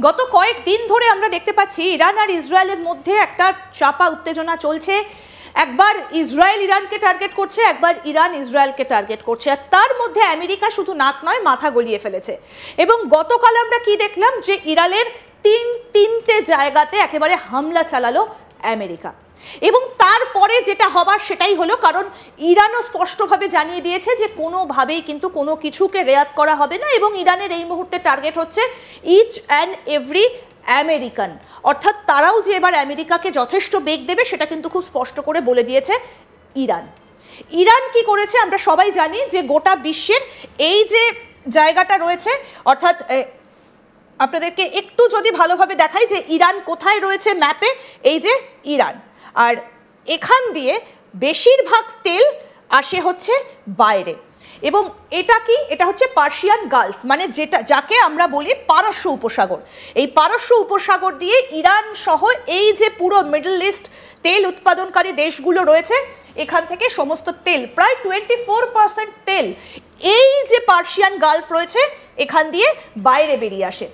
গত কয়েকদিন ধরে আমরা দেখতে পাচ্ছি ইরান আর ইসরায়েলের মধ্যে একটা চাপা উত্তেজনা চলছে। একবার ইসরায়েল ইরানকে টার্গেট করছে, একবার ইরান ইসরায়েলকে টার্গেট করছে, আর তার মধ্যে আমেরিকা শুধু নাক নয় মাথা গলিয়ে ফেলেছে। এবং গতকাল আমরা কি দেখলাম, যে ইরানের তিনটে জায়গাতে একেবারে হামলা চালালো আমেরিকা। এবং তারপরে যেটা হবার সেটাই হলো, কারণ ইরানও স্পষ্টভাবে জানিয়ে দিয়েছে যে কোনোভাবেই কিন্তু কোনো কিছুকে রেয়াত করা হবে না, এবং ইরানের এই মুহূর্তে টার্গেট হচ্ছে ইচ অ্যান্ড এভরি আমেরিকান। অর্থাৎ তারাও যে এবার আমেরিকাকে যথেষ্ট বেগ দেবে সেটা কিন্তু খুব স্পষ্ট করে বলে দিয়েছে ইরান। ইরান কি করেছে আমরা সবাই জানি, যে গোটা বিশ্বের এই যে জায়গাটা রয়েছে, অর্থাৎ আপনাদেরকে একটু যদি ভালোভাবে দেখাই যে ইরান কোথায় রয়েছে ম্যাপে, এই যে ইরান, আর এখান দিয়ে বেশিরভাগ তেল আসে হচ্ছে বাইরে। এবং এটা কি, এটা হচ্ছে পার্সিয়ান গালফ, মানে যাকে আমরা বলি পারস্য উপসাগর। এই পারস্য উপসাগর দিয়ে ইরান সহ এই যে পুরো মিডল ইস্ট তেল উৎপাদনকারী দেশগুলো রয়েছে, এখান থেকে সমস্ত তেল, প্রায় 24% তেল এই যে পার্সিয়ান গালফ রয়েছে এখান দিয়ে বাইরে বেরিয়ে আসে।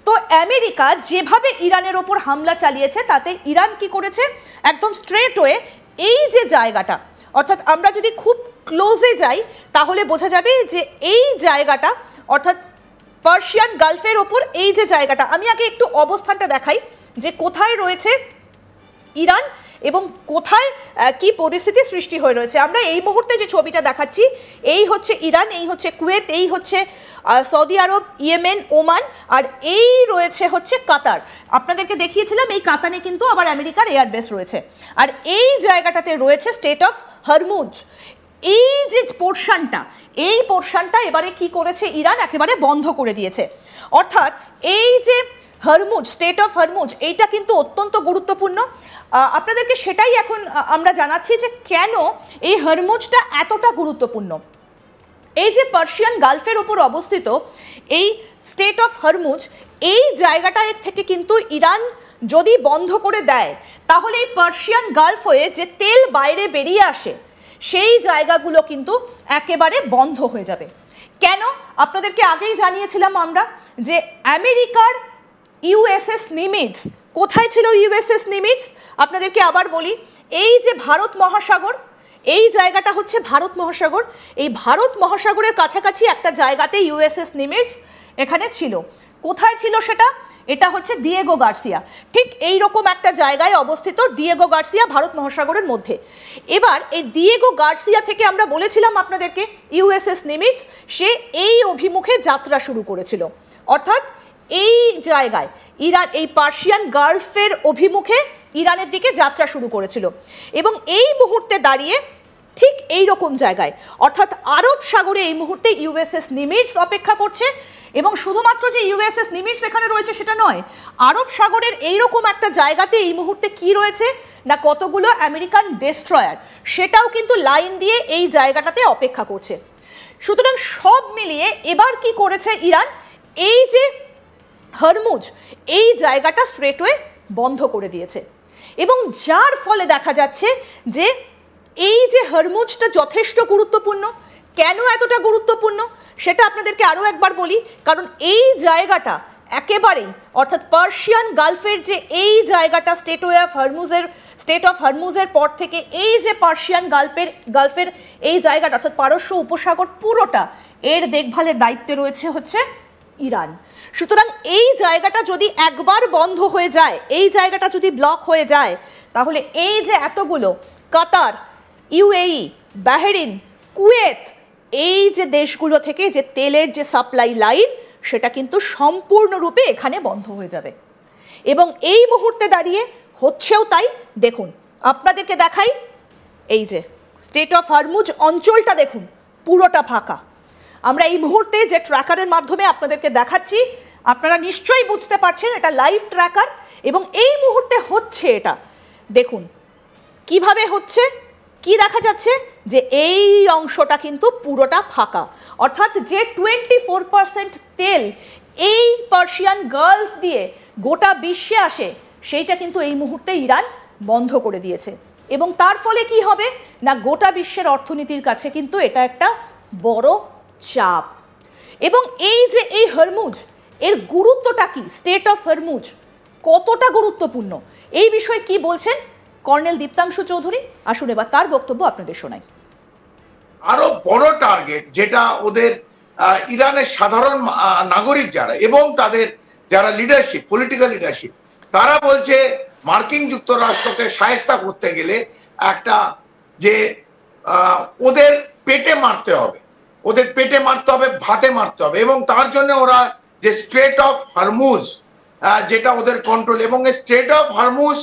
তো আমেরিকা যেভাবে ইরানের ওপর হামলা চালিয়েছে, তাতে ইরান কি করেছে, একদম স্ট্রেট ওয়ে এই যে জায়গাটা, অর্থাৎ আমরা যদি খুব ক্লোজে যাই তাহলে বোঝা যাবে যে এই জায়গাটা, অর্থাৎ পার্সিয়ান গালফের ওপর এই যে জায়গাটা, আমি আগে একটু অবস্থানটা দেখাই যে কোথায় রয়েছে ইরান এবং কোথায় কি পরিস্থিতি সৃষ্টি হয়ে রয়েছে। আমরা এই মুহূর্তে যে ছবিটা দেখাচ্ছি, এই হচ্ছে ইরান, এই হচ্ছে কুয়েত, এই হচ্ছে সৌদি আরব, ইয়েমেন, ওমান, আর এই রয়েছে হচ্ছে কাতার। আপনাদেরকে দেখিয়েছিলাম এই কাতারে কিন্তু আবার আমেরিকার এয়ারবেস রয়েছে, আর এই জায়গাটাতে রয়েছে স্টেট অফ হরমুজ। এই যে পোর্শনটা এবারে কি করেছে ইরান, একেবারে বন্ধ করে দিয়েছে। অর্থাৎ এই যে হরমুজ, স্টেট অফ হরমুজ, এইটা কিন্তু অত্যন্ত গুরুত্বপূর্ণ। আপনাদেরকে সেটাই এখন আমরা জানাচ্ছি যে কেন এই হরমুজটা এতটা গুরুত্বপূর্ণ। এই যে পার্সিয়ান গালফের উপর অবস্থিত এই স্টেট অফ হরমুজ, এই জায়গাটা থেকে কিন্তু ইরান যদি বন্ধ করে দেয়, তাহলে এই পার্সিয়ান গালফ হয়ে যে তেল বাইরে বেরিয়ে আসে সেই জায়গাগুলো কিন্তু একেবারে বন্ধ হয়ে যাবে। কেন, আপনাদেরকে আগেই জানিয়েছিলাম আমরা যে আমেরিকার ইউএসএস নিমিটস, কোথায় ছিল ইউএসএস নিমিটস, আপনাদেরকে আবার বলি, এই যে ভারত মহাসাগর, এই জায়গাটা হচ্ছে ভারত মহাসাগর। এই ভারত মহাসাগরের কাছাকাছি একটা জায়গাতে ইউএসএস নিমিটস এখানে ছিল। কোথায় ছিল সেটা, এটা হচ্ছে দিয়েগো গার্সিয়া, ঠিক এই রকম একটা জায়গায় অবস্থিত দিয়েগো গার্সিয়া ভারত মহাসাগরের মধ্যে। এবার এই দিয়েগো গার্সিয়া থেকে আমরা বলেছিলাম আপনাদেরকে ইউএসএস নিমিটস সে এই অভিমুখে যাত্রা শুরু করেছিল, অর্থাৎ এই জায়গায় ইরান এই পার্সিয়ান গালফের অভিমুখে ইরানের দিকে যাত্রা শুরু করেছিল। এবং এই মুহূর্তে দাঁড়িয়ে ঠিক এই রকম জায়গায়, অর্থাৎ আরব সাগরে এই মুহূর্তে ইউএসএস নিমিটস অপেক্ষা করছে। এবং শুধুমাত্র যে ইউএসএস নিমিটস এখানে রয়েছে সেটা নয়, আরব সাগরের এইরকম একটা জায়গাতে এই মুহূর্তে কি রয়েছে না, কতগুলো আমেরিকান ডেস্ট্রয়ার, সেটাও কিন্তু লাইন দিয়ে এই জায়গাটাতে অপেক্ষা করছে। সুতরাং সব মিলিয়ে এবার কি করেছে ইরান, এই যে হরমুজ এই জায়গাটা স্ট্রেটওয়ে বন্ধ করে দিয়েছে। এবং যার ফলে দেখা যাচ্ছে যে এই যে হরমুজটা যথেষ্ট গুরুত্বপূর্ণ। কেন এতটা গুরুত্বপূর্ণ সেটা আপনাদেরকে আরও একবার বলি, কারণ এই জায়গাটা একেবারেই, অর্থাৎ পার্সিয়ান গালফের যে এই জায়গাটা স্টেট অফ হরমুজের পর থেকে এই যে পার্সিয়ান গালফের এই জায়গাটা, অর্থাৎ পারস্য উপসাগর পুরোটা এর দেখভালের দায়িত্বে রয়েছে হচ্ছে ইরান। সুতরাং এই জায়গাটা যদি একবার বন্ধ হয়ে যায়, এই জায়গাটা যদি ব্লক হয়ে যায়, তাহলে এই যে এতগুলো কাতার, ইউএই, বাহরিন, কুয়েত, এই যে দেশগুলো থেকে যে তেলের যে সাপ্লাই লাইন, সেটা কিন্তু সম্পূর্ণরূপে এখানে বন্ধ হয়ে যাবে। এবং এই মুহূর্তে দাঁড়িয়ে হচ্ছেও তাই। দেখুন, আপনাদেরকে দেখাই, এই যে স্টেট অফ হরমুজ অঞ্চলটা দেখুন, পুরোটা ফাঁকা। আমরা এই মুহূর্তে যে ট্র্যাকারের মাধ্যমে আপনাদেরকে দেখাচ্ছি, আপনারা নিশ্চয়ই বুঝতে পারছেন এটা লাইভ ট্র্যাকার, এবং এই মুহূর্তে হচ্ছে এটা। দেখুন কিভাবে হচ্ছে, কি দেখা যাচ্ছে যে এই অংশটা কিন্তু পুরোটা ফাঁকা, অর্থাৎ যে 24% তেল এই পার্সিয়ান গালফ দিয়ে গোটা বিশ্বে আসে, সেইটা কিন্তু এই মুহূর্তে ইরান বন্ধ করে দিয়েছে। এবং তার ফলে কি হবে না, গোটা বিশ্বের অর্থনীতির কাছে কিন্তু এটা একটা বড় চাপ। এবং এই যে এই হরমুজ এর গুরুত্বটা কি? স্ট্রেট অফ হরমুজ কতটা গুরুত্বপূর্ণ, এই বিষয়ে কি বলছেন কর্নেল দীপ্তাংশু চৌধুরী? আসুন এবার তার বক্তব্য আপনাদের শোনাই। আরো বড় টার্গেট যেটা ওদের ইরানের সাধারণ নাগরিক যারা এবং তাদের যারা লিডারশিপ, পলিটিক্যাল লিডারশিপ, তারা বলছে মার্কিন যুক্তরাষ্ট্রকে শায়েস্তা করতে গেলে একটা যে ওদের পেটে মারতে হবে, ওদের পেটে মারতে হবে, ভাতে মারতে হবে, এবং তার জন্য ওরা যে স্ট্রেট অফ হরমুজ যেটা ওদের কন্ট্রোল, এবং এই স্ট্রেট অফ হরমুজ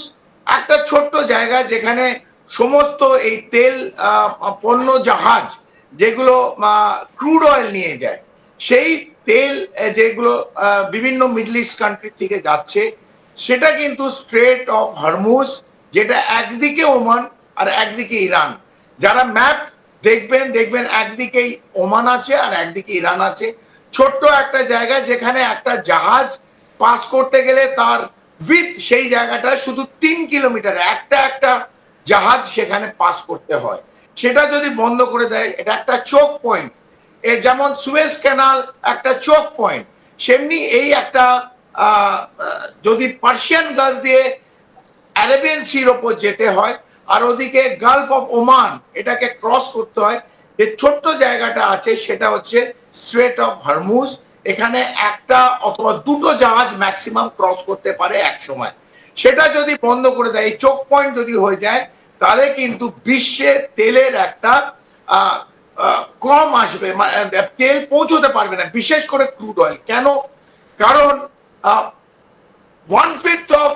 একটা ছোট্ট জায়গা যেখানে সমস্ত এই তেল পণ্য জাহাজ যেগুলো ক্রুড অয়েল নিয়ে যায়, সেই তেল যেগুলো বিভিন্ন মিডল ইস্ট কান্ট্রি থেকে যাচ্ছে, সেটা কিন্তু স্ট্রেট অফ হরমুজ, যেটা একদিকে ওমান আর একদিকে ইরান। যারা ম্যাপ দেখবেন একদিকেই ওমান আছে আর একদিকে ইরান আছে। ছোট্ট একটা জায়গা যেখানে একটা জাহাজ পাস করতে গেলে তার উইথ সেই জায়গাটা শুধু 3 কিলোমিটার, একটা জাহাজ সেখানে পাস করতে হয়। সেটা যদি বন্ধ করে দেয়, এটা একটা চোক পয়েন্ট। যেমন সুয়েজ ক্যানাল একটা চোক পয়েন্ট, সেমনি এই একটা যদি পার্সিয়ান গালফ দিয়ে আরাবিয়ান সির ওপর যেতে হয় আর ওদিকে গালফ অফ ওমান এটাকে ক্রস করতে হয়, যে ছোট্ট জায়গাটা আছে সেটা হচ্ছে স্ট্রেট অফ হরমুজ। এখানে একটা অথবা দুটো জাহাজ ম্যাক্সিমাম ক্রস করতে পারে এক সময়। সেটা যদি বন্ধ করে দেয়, এই চোক পয়েন্ট যদি হয়ে যায়, তাহলে কিন্তু বিশ্বে তেলের একটা কম আসবে, তেল পৌঁছতে পারবে না, বিশেষ করে ক্রুড অয়েল। কেন? কারণ 1/5 অফ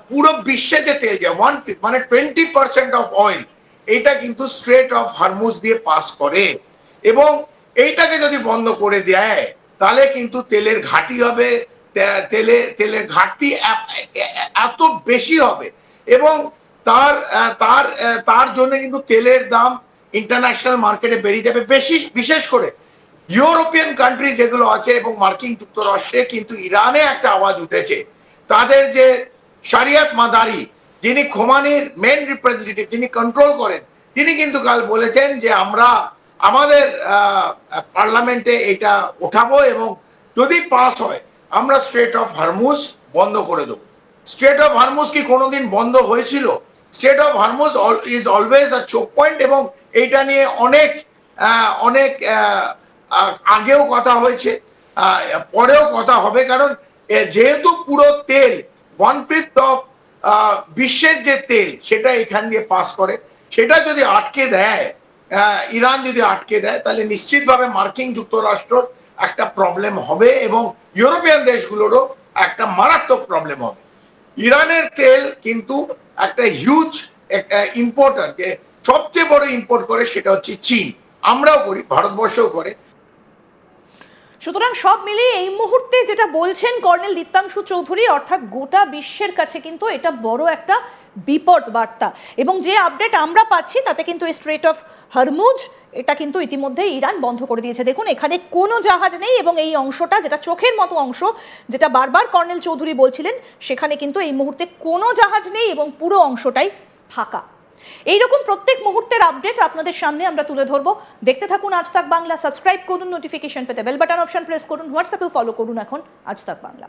পুরো বিশ্বে যে তেল যায়, 1/5 মানে 20% অফ অয়েল, এটা কিন্তু স্ট্রেট অফ হরমুজ দিয়ে পাস করে। এবং এইটাকে যদি বন্ধ করে দেয়, তাহলে কিন্তু তেলের ঘাটতি হবে, তেলের ঘাটতি এত বেশি হবে, এবং তার জন্য কিন্তু তেলের দাম ইন্টারন্যাশনাল মার্কেটে বেড়ে যাবে। বিশেষ করে ইউরোপিয়ান কান্ট্রি যেগুলো আছে এবং মার্কিন যুক্তরাষ্ট্রে কিন্তু ইরানে একটা আওয়াজ উঠেছে। তাদের যে শরিয়ত মাদারি, যিনি খোমানির মেন রিপ্রেজেন্টেটিভ, যিনি কন্ট্রোল করেন, তিনি কিন্তু কাল বলেছেন যে আমরা আমাদের পার্লামেন্টে এটা ওঠাবো, এবং যদি পাস হয় আমরা স্ট্রেট অফ হরমুজ বন্ধ করে দেবো। স্ট্রেট অফ হরমুজ কি কোনোদিন বন্ধ হয়েছিল? Strait of Hormuz is always a choke point, এবং এইটা নিয়ে অনেক আগেও কথা হয়েছে, পরেও কথা হবে। কারণ যেহেতু পুরো তেল 1/5 অফ বিশ্বের যে তেল সেটা এখান দিয়ে পাস করে, সেটা যদি আটকে দেয়, ইরান যদি আটকে দেয়, তাহলে নিশ্চিতভাবে মার্কিন যুক্তরাষ্ট্র একটা প্রবলেম হবে, এবং ইউরোপিয়ান দেশগুলোরও একটা মারাত্মক প্রবলেম হবে। ইরানের তেল কিন্তু একটা হিউজ ইম্পোর্টার, যে সবচেয়ে বড় ইম্পোর্ট করে সেটা হচ্ছে চীন। আমরাও করি, ভারতবর্ষও করে। সুতরাং সব মিলিয়ে এই মুহূর্তে যেটা বলছেন কর্নেল দীপ্তাংশু চৌধুরী, অর্থাৎ গোটা বিশ্বের কাছে কিন্তু এটা বড় একটা বিপদ বার্তা। এবং যে আপডেট আমরা পাচ্ছি তাতে কিন্তু এই স্ট্রেট অফ হরমুজ এটা কিন্তু ইতিমধ্যে ইরান বন্ধ করে দিয়েছে। দেখুন এখানে কোনো জাহাজ নেই, এবং এই অংশটা যেটা চোখের মতো অংশ, যেটা বারবার কর্নেল চৌধুরী বলছিলেন, সেখানে কিন্তু এই মুহূর্তে কোনো জাহাজ নেই এবং পুরো অংশটাই ফাঁকা। এইরকম প্রত্যেক মুহূর্তের আপডেট আপনাদের সামনে আমরা তুলে ধরবো। দেখতে থাকুন আজ তাক বাংলা, সাবস্ক্রাইব করুন, নোটিফিকেশন পেতে বেল বাটন অপশন প্রেস করুন, হোয়াটসঅ্যাপেও ফলো করুন এখন আজ তাক বাংলা।